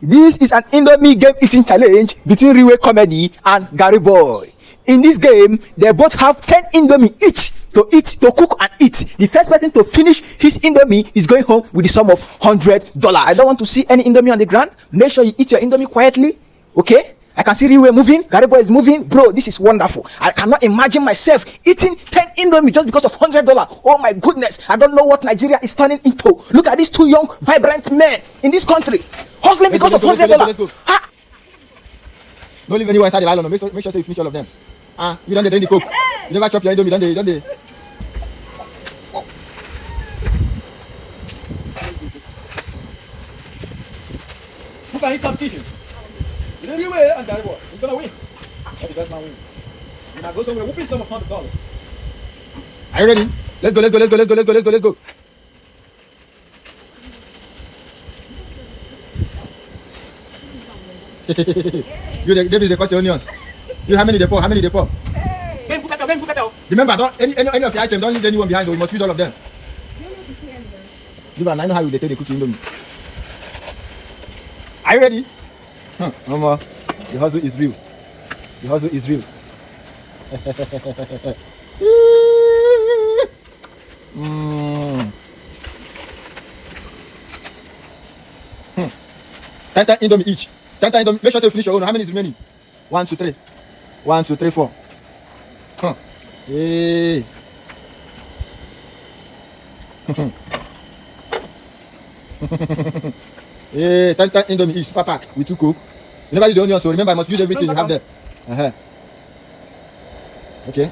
This is an Indomie game eating challenge between Riwe Comedy and Gary Boy. In this game, they both have 10 Indomie each to cook and eat. The first person to finish his Indomie is going home with the sum of $100. I don't want to see any Indomie on the ground. Make sure you eat your Indomie quietly, okay? I can see Riwe moving, Gary Boy is moving. Bro, this is wonderful. I cannot imagine myself eating 10 Indomie just because of $100. Oh my goodness, I don't know what Nigeria is turning into. Look at these two young, vibrant men in this country hustling because of $100. Don't leave anywhere inside the island. Make sure you finish all of them. You don't drink the coke. You never chop your Indomie, don't they? Who can eat competition? Riwe and Gary Boy. Who's gonna win? The best man win. You now go somewhere whooping some of $100. Are you ready? Let's go. You David, they cut your onions. You how many they pour? Remember, don't any of your items, don't leave anyone behind, so you must use all of them. I know how you take the cooking Indomie. Are you ready? Mama, the hustle is real. 10 Indomie each. 10 Indomie. Make sure you finish your own. How many is remaining? 1, 2, 3. 1, 2, 3, 4. Hey. Hey, 10 Indomie each. Super pack with 2 coke. You never use the onion, so remember I must use everything you have there. Okay.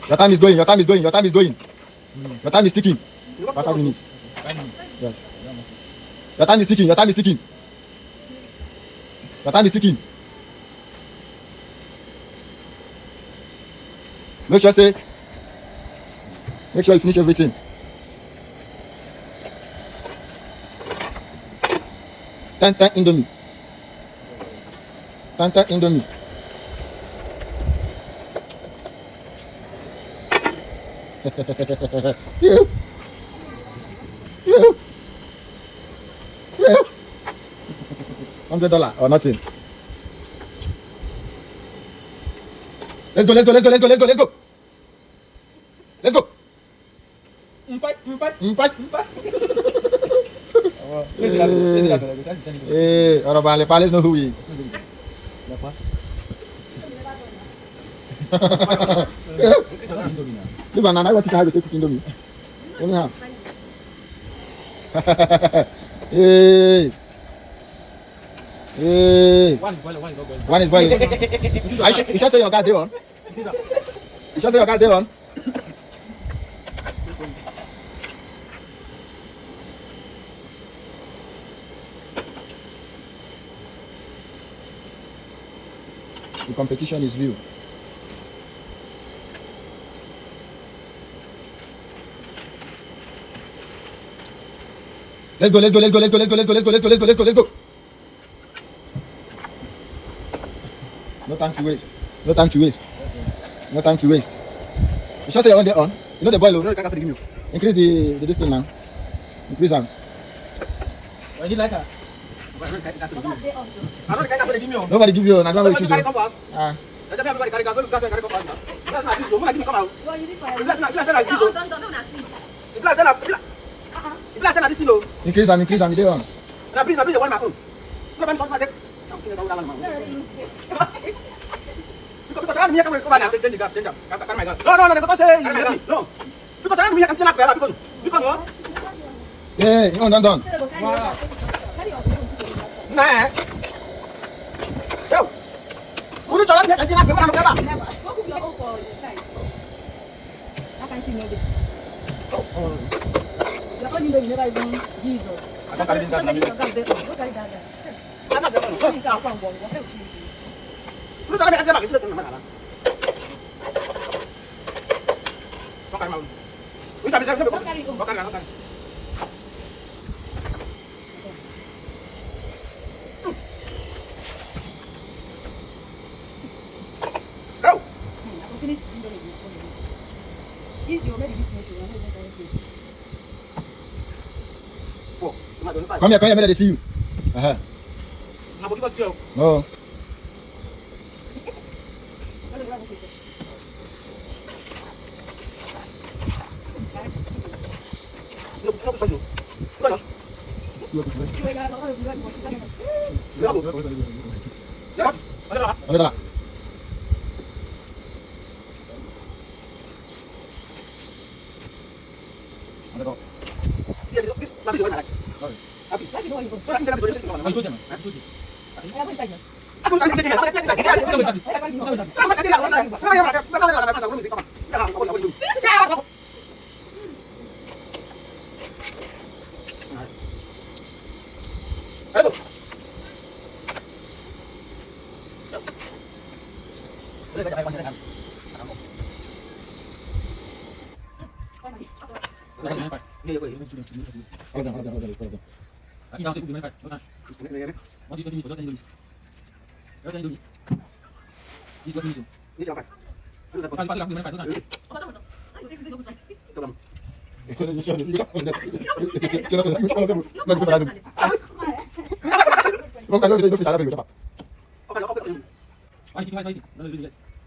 Your time is going. Your time is ticking. 5 minutes. Yes. Your time is ticking. Make sure you finish everything. Ten Indomie. Yeah. $100 or nothing. Let's go. Hey, let's know who we. Look, I want to see how we take Indomie. Anyhow. Hey. One is boiling. You should say your guy there on. The competition is real. Let's go. No time to waste. You should say on there on. You know the boil. Increase the distance now. Increase them. Nobody give you. I don't know what you do. Increase them. There on. Yeah, done. Nah. Yo. Udah jalan dia nanti nak gimana berapa? Ya kan Indomie rai bang gitu. Akan kali tinggal nanti. Lu tak ada aja lagi sudah tenang mana? Bakar mau. Lu tak bisa bakar. Four. Come here, make they see you. Uh-huh. No. Ano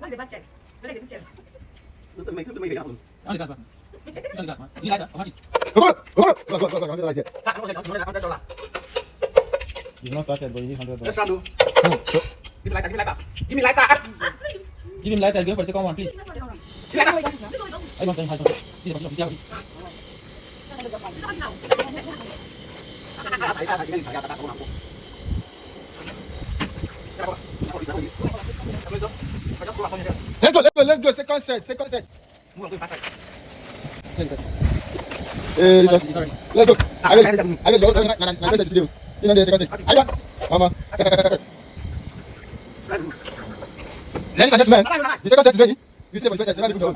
What's the bad chef? Don't like the good chef. You've not started, but you need $100. Let's round. Give me lighter. Give me lighter. Give me lighter. Give him lighter. Go for the second one, please. That's not the wrong. Give me lighter. I don't think. Let's go. Second set. Let's go. I will go. Na set video. You know the second set. I got. Mama. Ladies and gentlemen, the second set is ready. You stay for the first set. Let me go. I'm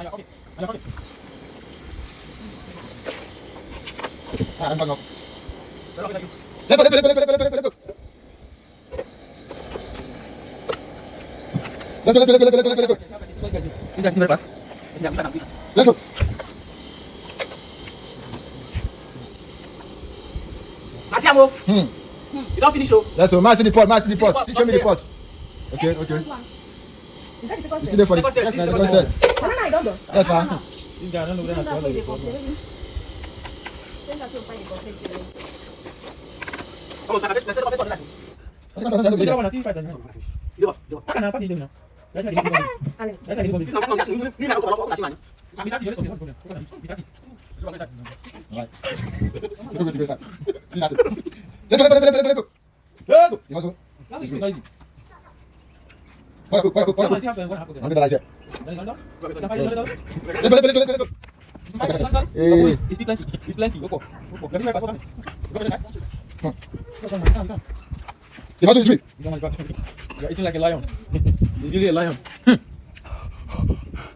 back now. Let's go. Let's go. Asiamo. You don't finish, though. Let's go. Mass in the pot. Show me the pot. Okay. Is that the second You still there for the second set. I don't know. Yes, ma'am. This guy, I don't know whether that's Come on, Saka. Let's go. this one. I see fight. Yo. How can I put him now? That's why they This is not just you need to go to man. Alright. Let's go. Let's go. You also. It's noisy. Go. $100 here. Let's go. It's still plenty. It's plenty. Go. You also is me. You're eating like a lion. You're really a lion.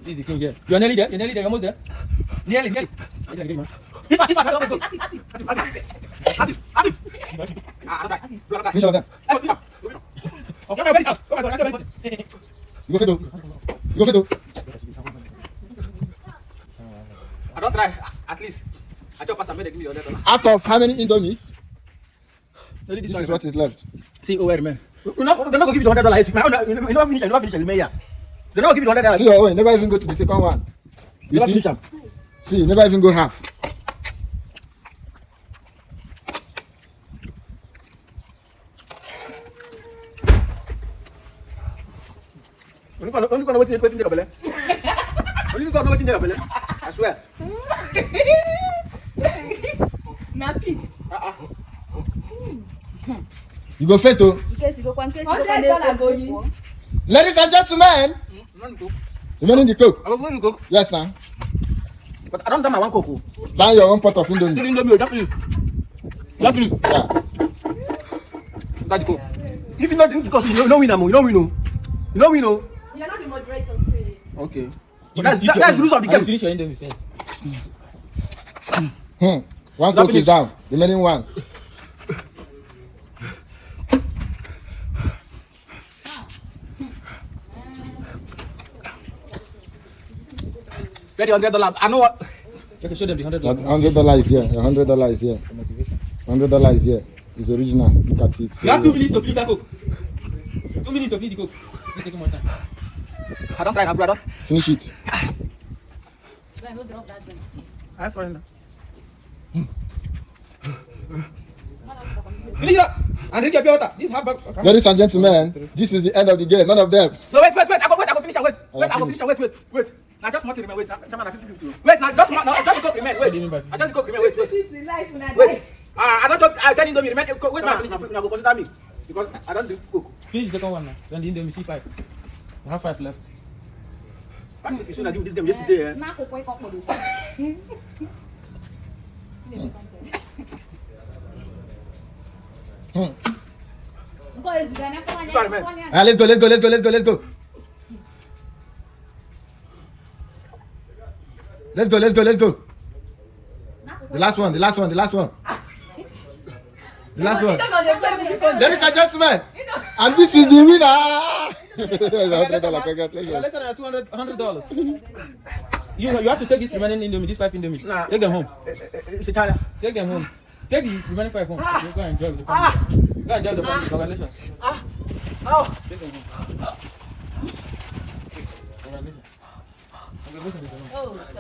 This is the king here. You're nearly there. You're almost there. Nearly. You're like a game, man. Finish all of them. Okay, where is that? Oh my God, that's very You go Fedo. I don't try. At least I just pass and give me $100. Out of how many Indomies? Only This is what is left. See, wait, man. They're not going to give you $100. You never finish. They're not going to give you $100. See your way. Never even go to the second one. You see? See, never even go half. Only gonna wait in the belly. Only gonna wait in the belly. I swear. Nappies. You go Fedo. Ladies and gentlemen, remaining the coke. I was going to cook, Yes, now. but I don't have my one cocoa. Buy your own pot of Indomie. Indomie, definitely. Yeah. That's cool. If you not drink because you know we know. You're not the moderator, please. Okay. That's the rules of the game. Finish your Indomie first. One coke is down. Remaining one. Ready $100. I know what. Okay, show them the $100. $100 is here. $100 is here. For motivation. $100 is here. It's original. Look at it. You have 2 minutes to finish that coke. 2 minutes to finish the coke. It's taking more time. I don't try now, brother. Finish it. I'm sorry now. Finish it up and drink your pure water. This half bag. Ladies and gentlemen, this is the end of the game. None of them. No, wait. I go finish. Wait. Now just money remain. Wait. Wait, now just the coke remain. Wait. I just the coke remain. Wait. Wait. I don't talk. I tell you, Indomie remain. Wait, now finish. Now go consider me because I don't drink coke. Finish the second one now. Then the Indomie C5. I have 5 left. If you should have given this game yesterday, sorry, man. Let's go. Let's go. The last one. Ladies and gentlemen, and this is the winner. Congratulations. Less than $100. You have to take this remaining Indomie, these 5 Indomies. Nah. Take them home. It's Italian. Take them home. Take the remaining 5 home. You go and enjoy with the family. Go and enjoy the family. Congratulations. Take them home. Congratulations.